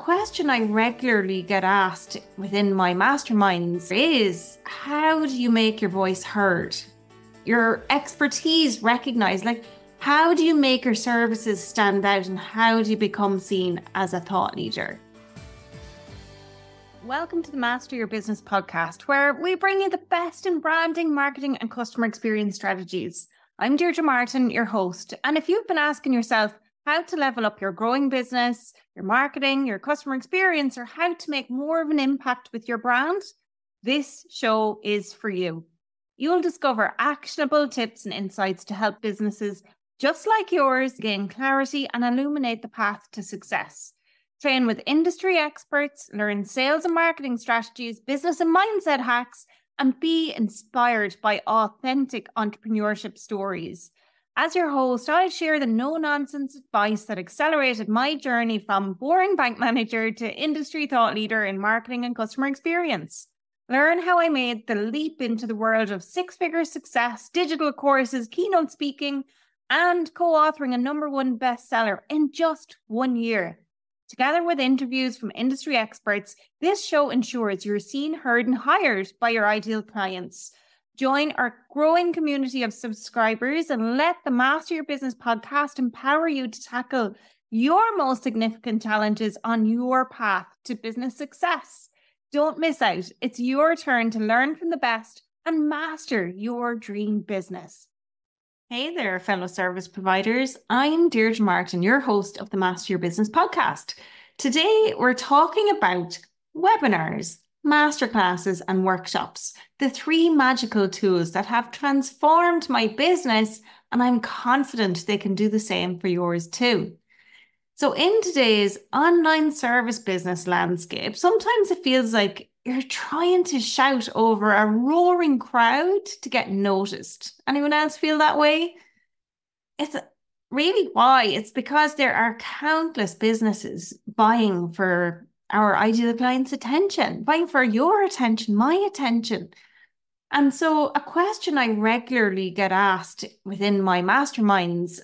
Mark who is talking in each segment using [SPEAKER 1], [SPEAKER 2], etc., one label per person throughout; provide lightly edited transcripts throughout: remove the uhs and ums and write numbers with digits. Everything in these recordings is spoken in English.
[SPEAKER 1] question I regularly get asked within my masterminds is, how do you make your voice heard? Your expertise recognized? How do you make your services stand out, and how do you become seen as a thought leader? Welcome to the Master Your Business podcast, where we bring you the best in branding, marketing, and customer experience strategies. I'm Deirdre Martin, your host. And if you've been asking yourself how to level up your growing business, your marketing, your customer experience, or how to make more of an impact with your brand, this show is for you. You'll discover actionable tips and insights to help businesses just like yours gain clarity and illuminate the path to success. Train with industry experts, learn sales and marketing strategies, business and mindset hacks, and be inspired by authentic entrepreneurship stories. As your host, I share the no-nonsense advice that accelerated my journey from boring bank manager to industry thought leader in marketing and customer experience. Learn how I made the leap into the world of six-figure success, digital courses, keynote speaking, and co-authoring a #1 bestseller in just 1 year. Together with interviews from industry experts, this show ensures you're seen, heard, and hired by your ideal clients. Join our growing community of subscribers and let the Master Your Business podcast empower you to tackle your most significant challenges on your path to business success. Don't miss out. It's your turn to learn from the best and master your dream business. Hey there, fellow service providers. I'm Deirdre Martin, your host of the Master Your Business podcast. Today, we're talking about webinars, masterclasses, and workshops, the 3 magical tools that have transformed my business, and I'm confident they can do the same for yours too. So in today's online service business landscape, sometimes it feels like you're trying to shout over a roaring crowd to get noticed. Anyone else feel that way? It's really why. It's because there are countless businesses vying for our ideal client's attention, vying for your attention, my attention. And so a question I regularly get asked within my masterminds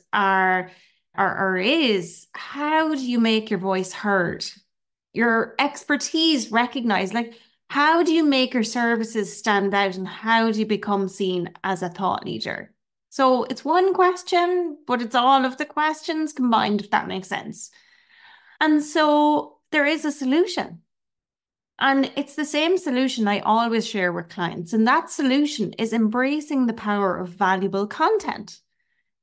[SPEAKER 1] is, how do you make your voice heard? Your expertise recognized? How do you make your services stand out, and how do you become seen as a thought leader? So it's one question, but it's all of the questions combined, if that makes sense. And so there is a solution. And it's the same solution I always share with clients. And that solution is embracing the power of valuable content.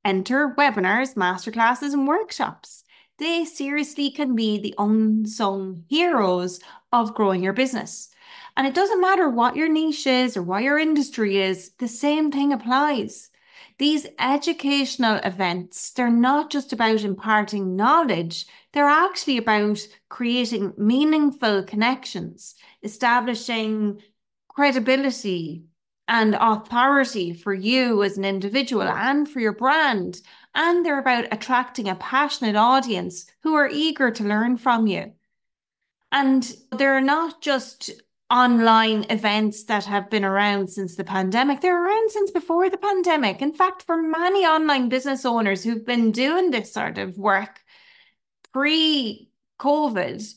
[SPEAKER 1] Enter webinars, masterclasses, and workshops. They seriously can be the unsung heroes of growing your business. And it doesn't matter what your niche is or what your industry is, the same thing applies. These educational events, they're not just about imparting knowledge, they're actually about creating meaningful connections, establishing credibility and authority for you as an individual and for your brand. And they're about attracting a passionate audience who are eager to learn from you. And they're not just online events that have been around since the pandemic. They're around since before the pandemic. In fact, for many online business owners who've been doing this sort of work pre-COVID,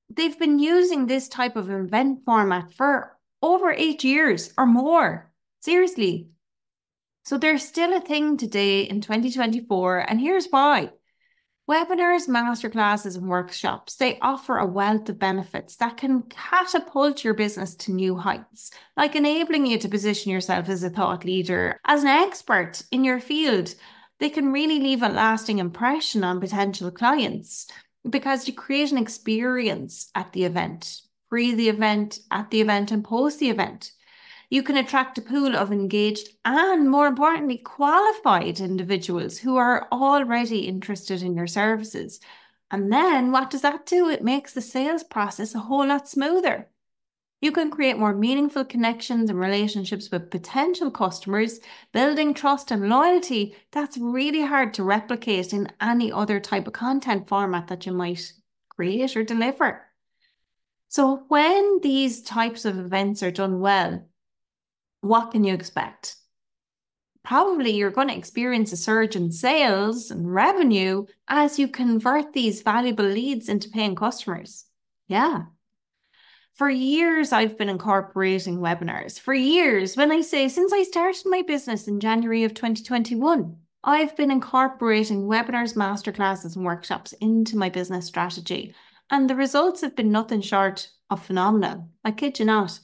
[SPEAKER 1] they've been using this type of event format for over 8 years or more. Seriously. So there's still a thing today in 2024, and here's why. Webinars, masterclasses, and workshops, they offer a wealth of benefits that can catapult your business to new heights, like enabling you to position yourself as a thought leader, as an expert in your field. They can really leave a lasting impression on potential clients because you create an experience at the event, pre the event, at the event, and post the event. You can attract a pool of engaged and, more importantly, qualified individuals who are already interested in your services. And then what does that do? It makes the sales process a whole lot smoother. You can create more meaningful connections and relationships with potential customers, building trust and loyalty that's really hard to replicate in any other type of content format that you might create or deliver. So when these types of events are done well, what can you expect? Probably you're going to experience a surge in sales and revenue as you convert these valuable leads into paying customers. Yeah. For years, I've been incorporating webinars. For years, when I say since I started my business in January of 2021, I've been incorporating webinars, masterclasses, and workshops into my business strategy. And the results have been nothing short of phenomenal. I kid you not.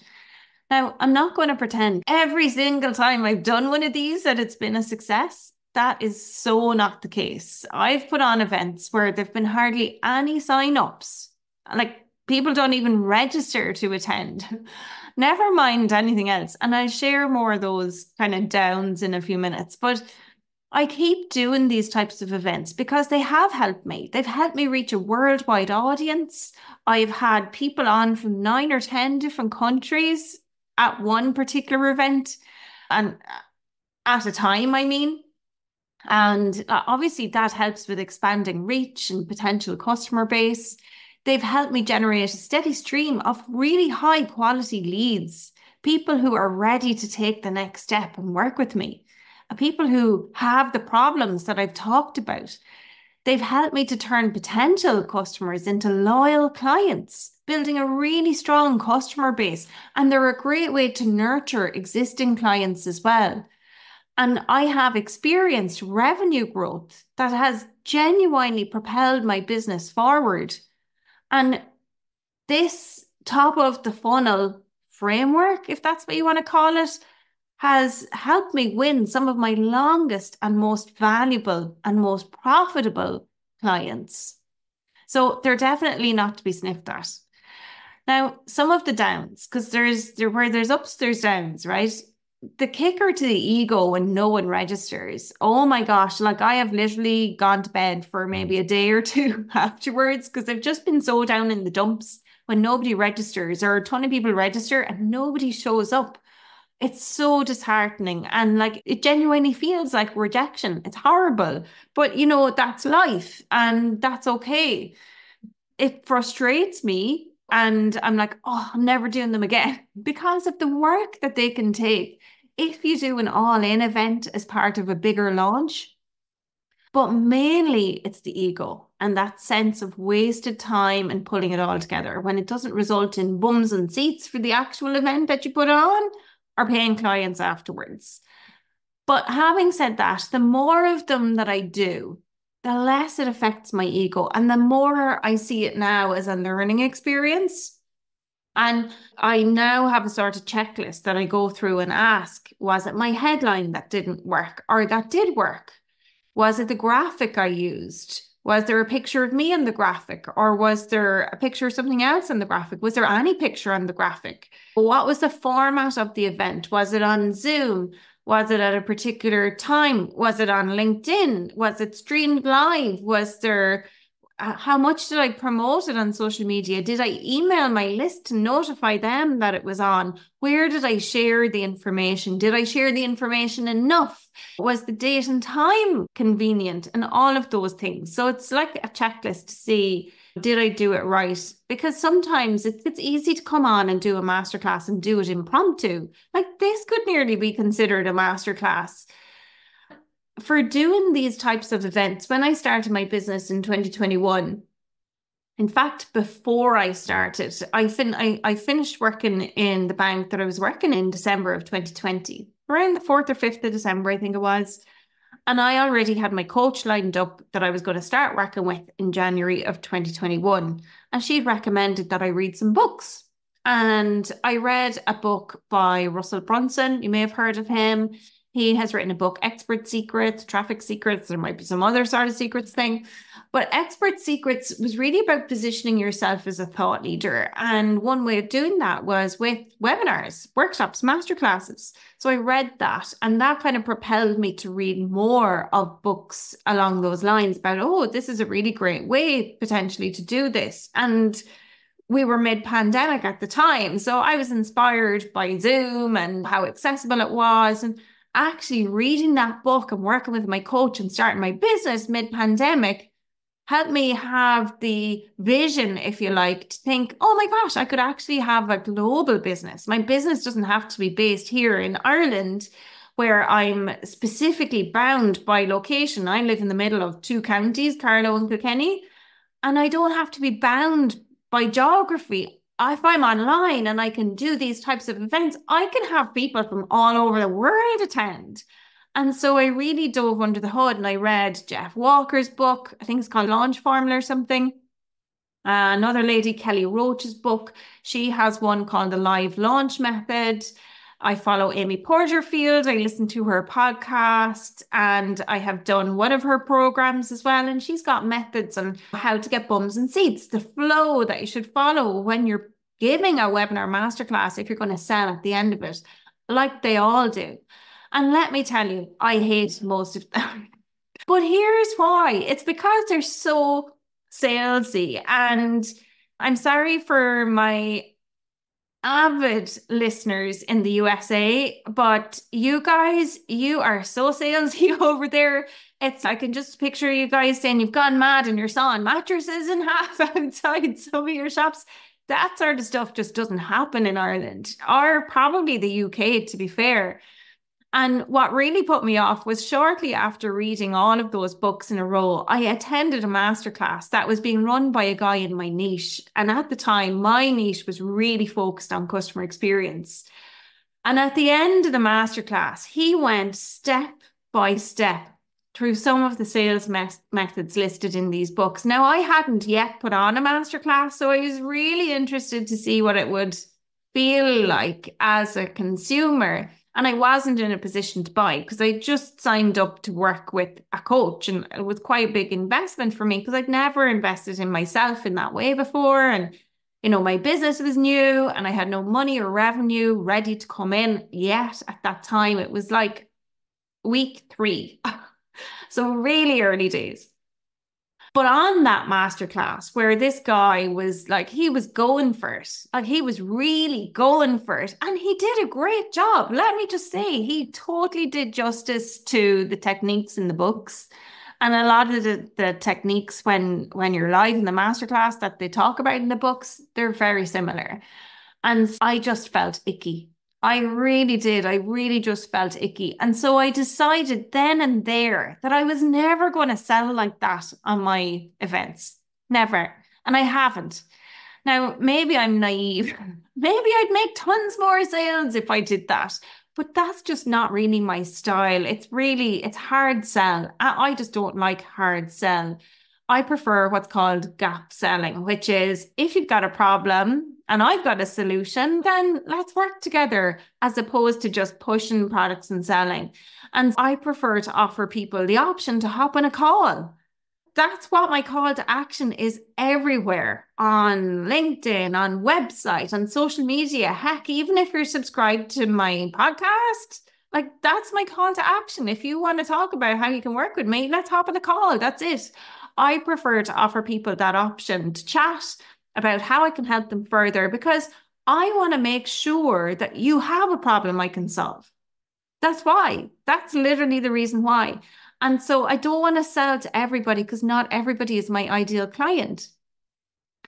[SPEAKER 1] Now, I'm not going to pretend every single time I've done one of these that it's been a success. That is so not the case. I've put on events where there've been hardly any sign-ups. Like, people don't even register to attend. Never mind anything else. And I'll share more of those kind of downs in a few minutes. But I keep doing these types of events because they have helped me. They've helped me reach a worldwide audience. I've had people on from 9 or 10 different countries at one particular event, and at a time, I mean. And obviously that helps with expanding reach and potential customer base. They've helped me generate a steady stream of really high quality leads, people who are ready to take the next step and work with me, people who have the problems that I've talked about. They've helped me to turn potential customers into loyal clients, building a really strong customer base. And they're a great way to nurture existing clients as well. And I have experienced revenue growth that has genuinely propelled my business forward. And this top of the funnel framework, if that's what you want to call it, has helped me win some of my longest and most valuable and most profitable clients. So they're definitely not to be sniffed at. Now, some of the downs, because where there's ups, there's downs, right? The kicker to the ego when no one registers. Oh my gosh, like I have literally gone to bed for maybe a day or two afterwards because I've just been so down in the dumps when nobody registers or a ton of people register and nobody shows up. It's so disheartening and like it genuinely feels like rejection. It's horrible, but you know, that's life and that's okay. It frustrates me and I'm like, oh, I'm never doing them again because of the work that they can take if you do an all-in event as part of a bigger launch. But mainly it's the ego and that sense of wasted time and pulling it all together when it doesn't result in bums and seats for the actual event that you put on or paying clients afterwards. But having said that, the more of them that I do, the less it affects my ego and the more I see it now as a learning experience. And I now have a sort of checklist that I go through and ask, was it my headline that didn't work or that did work? Was it the graphic I used? Was there a picture of me in the graphic or was there a picture of something else in the graphic? Was there any picture on the graphic? What was the format of the event? Was it on Zoom? Was it at a particular time? Was it on LinkedIn? Was it streamed live? Was there, how much did I promote it on social media? Did I email my list to notify them that it was on? Where did I share the information? Did I share the information enough? Was the date and time convenient? And all of those things. So it's like a checklist to see, did I do it right? Because sometimes it's easy to come on and do a masterclass and do it impromptu. Like this could nearly be considered a masterclass. For doing these types of events, when I started my business in 2021, in fact, before I started, I finished working in the bank that I was working in December of 2020, around the 4th or 5th of December, I think it was. And I already had my coach lined up that I was going to start working with in January of 2021. And she'd recommended that I read some books. And I read a book by Russell Brunson. You may have heard of him. He has written a book, Expert Secrets, Traffic Secrets. There might be some other sort of secrets thing. But Expert Secrets was really about positioning yourself as a thought leader. And one way of doing that was with webinars, workshops, masterclasses. So I read that and that kind of propelled me to read more of books along those lines about, oh, this is a really great way potentially to do this. And we were mid-pandemic at the time. So I was inspired by Zoom and how accessible it was. And actually reading that book and working with my coach and starting my business mid-pandemic helped me have the vision, if you like, to think, oh my gosh, I could actually have a global business. My business doesn't have to be based here in Ireland, where I'm specifically bound by location. I live in the middle of two counties, Carlow and Kilkenny, and I don't have to be bound by geography, if I'm online and I can do these types of events, I can have people from all over the world attend. And so I really dove under the hood and I read Jeff Walker's book. I think it's called Launch Formula or something. Another lady, Kelly Roach's book. She has one called the Live Launch Method. I follow Amy Porterfield. I listen to her podcast and I have done one of her programs as well. And she's got methods on how to get bums and seats, the flow that you should follow when you're giving a webinar masterclass, if you're going to sell at the end of it, like they all do. And let me tell you, I hate most of them. But here's why. It's because they're so salesy. And I'm sorry for my avid listeners in the USA, but you guys, you are so salesy over there. I can just picture you guys saying you've gone mad and you're sawing mattresses in half outside some of your shops. That sort of stuff just doesn't happen in Ireland, or probably the UK, to be fair. And what really put me off was shortly after reading all of those books in a row, I attended a masterclass that was being run by a guy in my niche. And at the time, my niche was really focused on customer experience. And at the end of the masterclass, he went step by step through some of the sales methods listed in these books. Now, I hadn't yet put on a masterclass, so I was really interested to see what it would feel like as a consumer. And I wasn't in a position to buy because I just signed up to work with a coach. And it was quite a big investment for me because I'd never invested in myself in that way before. And, my business was new and I had no money or revenue ready to come in yet at that time. It was like week 3. So really early days. But on that masterclass where this guy was like, he was going for it, like he was really going for it. And he did a great job. Let me just say, he totally did justice to the techniques in the books. And a lot of the techniques when you're live in the masterclass that they talk about in the books, they're very similar. And I just felt icky. I really did. I really just felt icky. And so I decided then and there that I was never going to sell like that on my events. Never. And I haven't. Now, maybe I'm naive. Maybe I'd make tons more sales if I did that. But that's just not really my style. It's hard sell. I just don't like hard sell. I prefer what's called gap selling, which is if you've got a problem and I've got a solution, then let's work together as opposed to just pushing products and selling. And I prefer to offer people the option to hop on a call. That's what my call to action is everywhere, on LinkedIn, on website, on social media. Heck, even if you're subscribed to my podcast, like that's my call to action. If you want to talk about how you can work with me, let's hop on a call. That's it. I prefer to offer people that option to chat about how I can help them further because I want to make sure that you have a problem I can solve. That's why. That's literally the reason why. And so I don't want to sell to everybody because not everybody is my ideal client.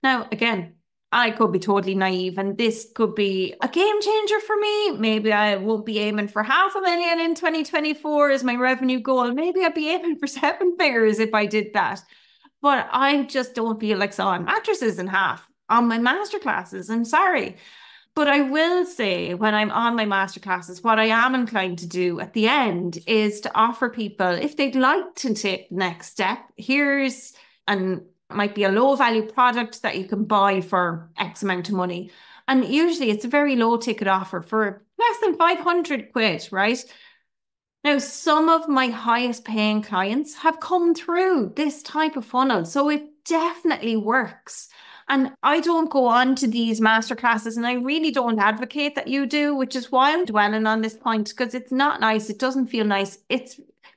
[SPEAKER 1] Now, again, I could be totally naive and this could be a game changer for me. Maybe I won't be aiming for 500,000 in 2024 as my revenue goal. Maybe I'd be aiming for 7 figures if I did that. But I just don't feel like sawing mattresses in half on my masterclasses. I'm sorry. But I will say when I'm on my masterclasses, what I am inclined to do at the end is to offer people, if they'd like to take the next step, here's might be a low value product that you can buy for X amount of money. And usually it's a very low ticket offer for less than 500 quid, right? Now, some of my highest paying clients have come through this type of funnel. So it definitely works. And I don't go on to these masterclasses and I really don't advocate that you do, which is why I'm dwelling on this point because it's not nice. It doesn't feel nice.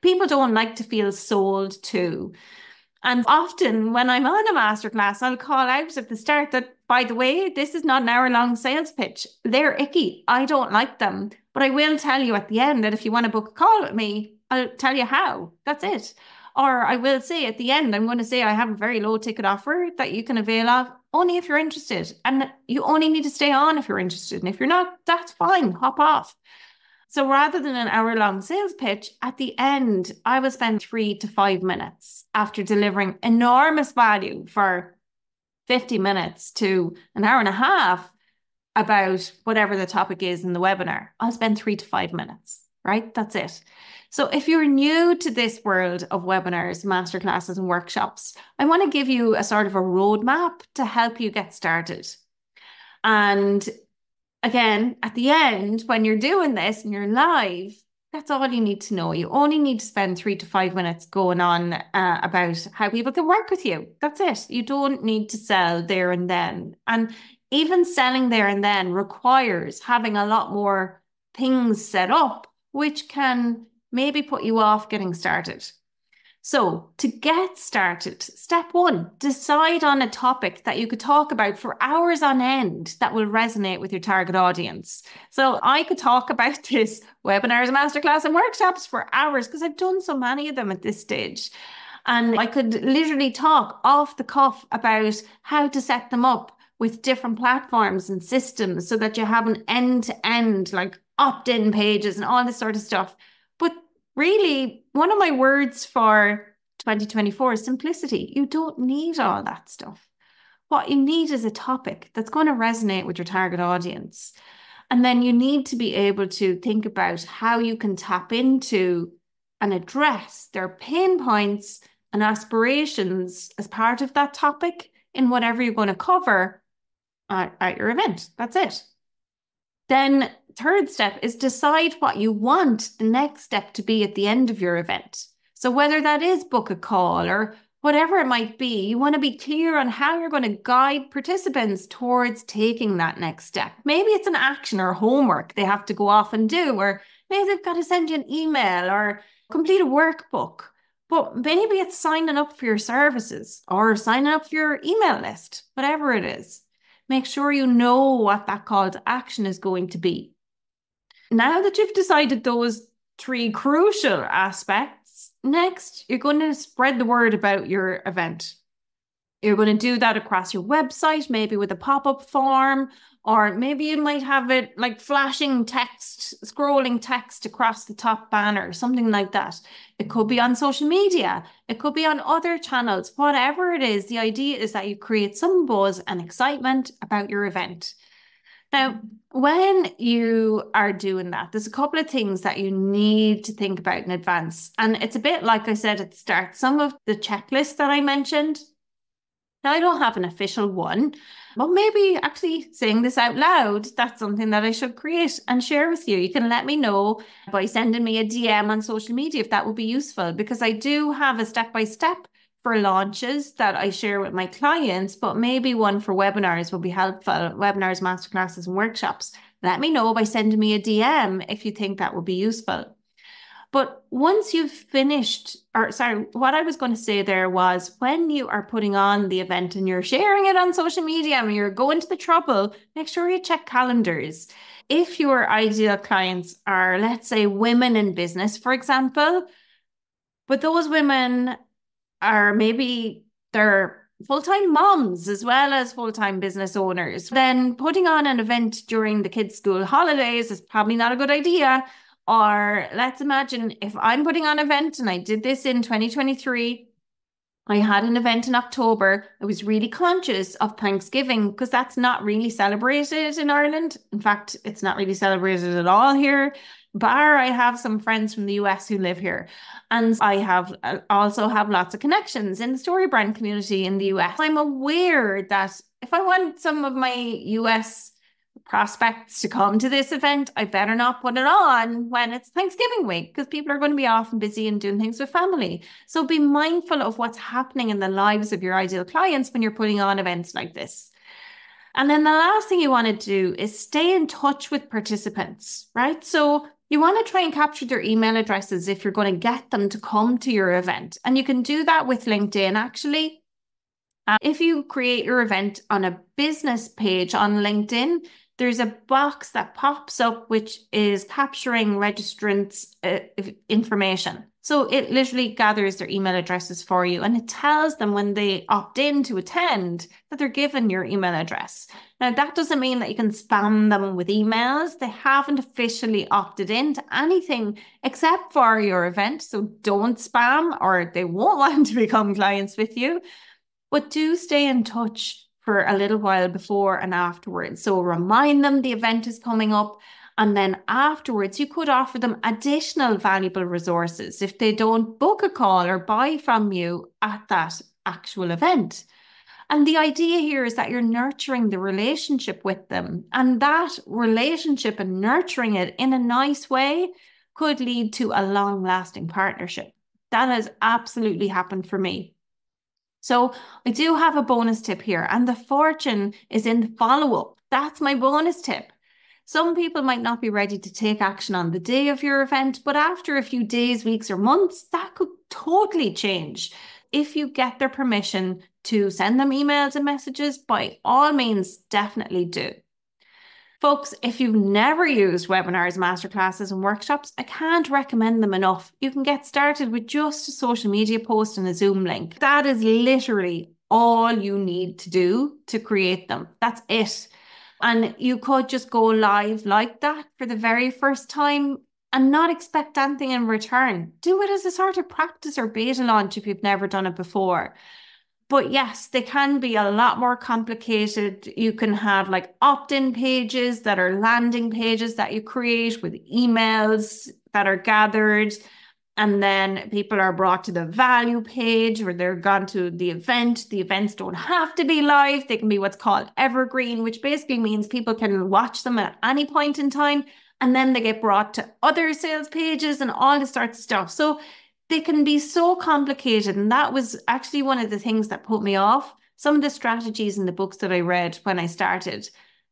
[SPEAKER 1] People don't like to feel sold to. And often when I'm on a masterclass, I'll call out at the start that, by the way, this is not an hour-long sales pitch. They're icky. I don't like them. But I will tell you at the end that if you want to book a call with me, I'll tell you how. That's it. Or I will say at the end, I'm going to say I have a very low ticket offer that you can avail of only if you're interested. And you only need to stay on if you're interested. And if you're not, that's fine. Hop off. So rather than an hour-long sales pitch, at the end, I will spend 3 to 5 minutes after delivering enormous value for 50 minutes to an hour and a half about whatever the topic is in the webinar, I'll spend 3 to 5 minutes, right? That's it. So if you're new to this world of webinars, masterclasses, and workshops, I want to give you a sort of a roadmap to help you get started. And again, at the end, when you're doing this and you're live, that's all you need to know. You only need to spend 3 to 5 minutes going on about how people can work with you. That's it. You don't need to sell there and then. And even selling there and then requires having a lot more things set up, which can maybe put you off getting started. So to get started, step 1, decide on a topic that you could talk about for hours on end that will resonate with your target audience. So I could talk about this webinars, masterclass, and workshops for hours because I've done so many of them at this stage. And I could literally talk off the cuff about how to set them up with different platforms and systems so that you have an end-to-end, like opt-in pages and all this sort of stuff. But really, one of my words for 2024 is simplicity. You don't need all that stuff. What you need is a topic that's going to resonate with your target audience. And then you need to be able to think about how you can tap into and address their pain points and aspirations as part of that topic in whatever you're going to cover at your event. That's it. Then third step is decide what you want the next step to be at the end of your event. So whether that is book a call or whatever it might be, you want to be clear on how you're going to guide participants towards taking that next step. Maybe it's an action or homework they have to go off and do, or maybe they've got to send you an email or complete a workbook. But maybe it's signing up for your services or signing up for your email list, whatever it is. Make sure you know what that call to action is going to be. Now that you've decided those 3 crucial aspects, next, you're going to spread the word about your event. You're going to do that across your website, maybe with a pop-up form, or maybe you might have it like flashing text, scrolling text across the top banner, something like that. It could be on social media. It could be on other channels. Whatever it is, the idea is that you create some buzz and excitement about your event. Now, when you are doing that, there's a couple of things that you need to think about in advance. And it's a bit like I said at the start, some of the checklists that I mentioned. Now, I don't have an official one, but maybe actually saying this out loud, that's something that I should create and share with you. You can let me know by sending me a DM on social media if that would be useful, because I do have a step-by-step for launches that I share with my clients, but maybe one for webinars will be helpful, webinars, masterclasses, and workshops. Let me know by sending me a DM if you think that would be useful. But once you've finished, or sorry, what I was going to say there was when you are putting on the event and you're sharing it on social media and you're going to the trouble, make sure you check calendars. If your ideal clients are, let's say, women in business, for example, but those women are maybe they're full-time moms as well as full-time business owners, then putting on an event during the kids' school holidays is probably not a good idea. Or let's imagine if I'm putting on an event, and I did this in 2023, I had an event in October. I was really conscious of Thanksgiving because that's not really celebrated in Ireland. In fact, it's not really celebrated at all here. Bar, I have some friends from the US who live here. And I also have lots of connections in the story brand community in the US. I'm aware that if I want some of my US prospects to come to this event, I better not put it on when it's Thanksgiving week because people are going to be off and busy and doing things with family. So be mindful of what's happening in the lives of your ideal clients when you're putting on events like this. And then the last thing you want to do is stay in touch with participants, right? So you want to try and capture their email addresses if you're going to get them to come to your event. And you can do that with LinkedIn, actually. If you create your event on a business page on LinkedIn, there's a box that pops up which is capturing registrants' information. So it literally gathers their email addresses for you and it tells them when they opt in to attend that they're given your email address. Now, that doesn't mean that you can spam them with emails. They haven't officially opted into anything except for your event. So don't spam or they won't want to become clients with you. But do stay in touch for a little while before and afterwards. So remind them the event is coming up. And then afterwards, you could offer them additional valuable resources if they don't book a call or buy from you at that actual event. And the idea here is that you're nurturing the relationship with them. And that relationship and nurturing it in a nice way could lead to a long-lasting partnership. That has absolutely happened for me. So I do have a bonus tip here, and the fortune is in the follow-up. That's my bonus tip. Some people might not be ready to take action on the day of your event, but after a few days, weeks, or months, that could totally change. If you get their permission to send them emails and messages, by all means, definitely do. Folks, if you've never used webinars, masterclasses, and workshops, I can't recommend them enough. You can get started with just a social media post and a Zoom link. That is literally all you need to do to create them. That's it. And you could just go live like that for the very first time and not expect anything in return. Do it as a sort of practice or beta launch if you've never done it before. But yes, they can be a lot more complicated. You can have like opt-in pages that are landing pages that you create with emails that are gathered. And then people are brought to the value page where they're gone to the event. The events don't have to be live. They can be what's called evergreen, which basically means people can watch them at any point in time. And then they get brought to other sales pages and all this sort of stuff. So they can be so complicated. And that was actually one of the things that put me off some of the strategies in the books that I read when I started.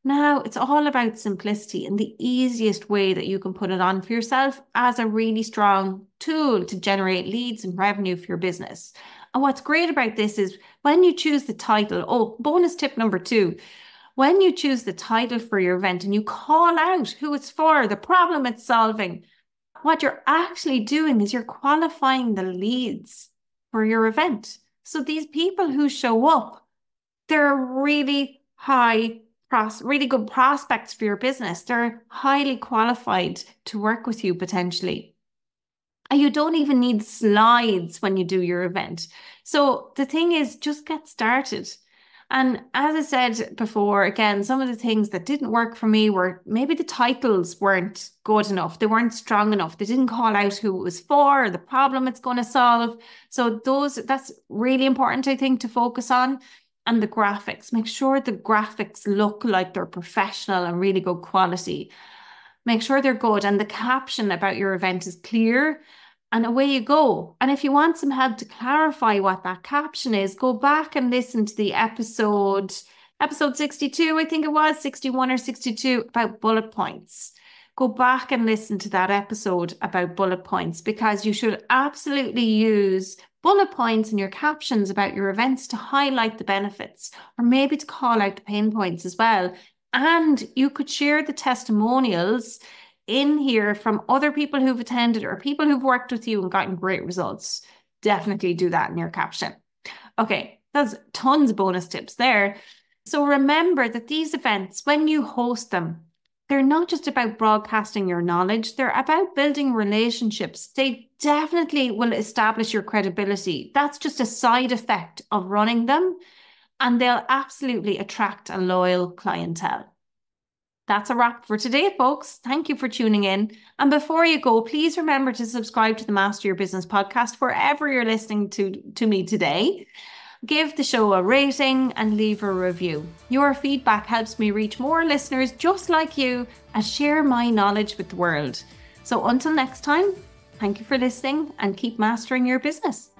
[SPEAKER 1] Now it's all about simplicity and the easiest way that you can put it on for yourself as a really strong tool to generate leads and revenue for your business. And what's great about this is when you choose the title, bonus tip number 2, when you choose the title for your event and you call out who it's for, the problem it's solving, what you're actually doing is you're qualifying the leads for your event. So these people who show up, they're really really good prospects for your business. They're highly qualified to work with you potentially. And you don't even need slides when you do your event. So the thing is, just get started. And as I said before, again, some of the things that didn't work for me were maybe the titles weren't good enough. They weren't strong enough. They didn't call out who it was for or the problem it's going to solve. So that's really important, I think, to focus on. And the graphics, make sure the graphics look like they're professional and really good quality. Make sure they're good. And the caption about your event is clear. And away you go. And if you want some help to clarify what that caption is, go back and listen to the episode 62, I think it was, 61 or 62, about bullet points. Go back and listen to that episode about bullet points, because you should absolutely use bullet points in your captions about your events to highlight the benefits, or maybe to call out the pain points as well. And you could share the testimonials in here from other people who've attended or people who've worked with you and gotten great results. Definitely do that in your caption. Okay, that's tons of bonus tips there. So remember that these events, when you host them, they're not just about broadcasting your knowledge, they're about building relationships. They definitely will establish your credibility. That's just a side effect of running them, and they'll absolutely attract a loyal clientele. That's a wrap for today, folks. Thank you for tuning in. And before you go, please remember to subscribe to the Master Your Business podcast wherever you're listening to me today. Give the show a rating and leave a review. Your feedback helps me reach more listeners just like you and share my knowledge with the world. So until next time, thank you for listening and keep mastering your business.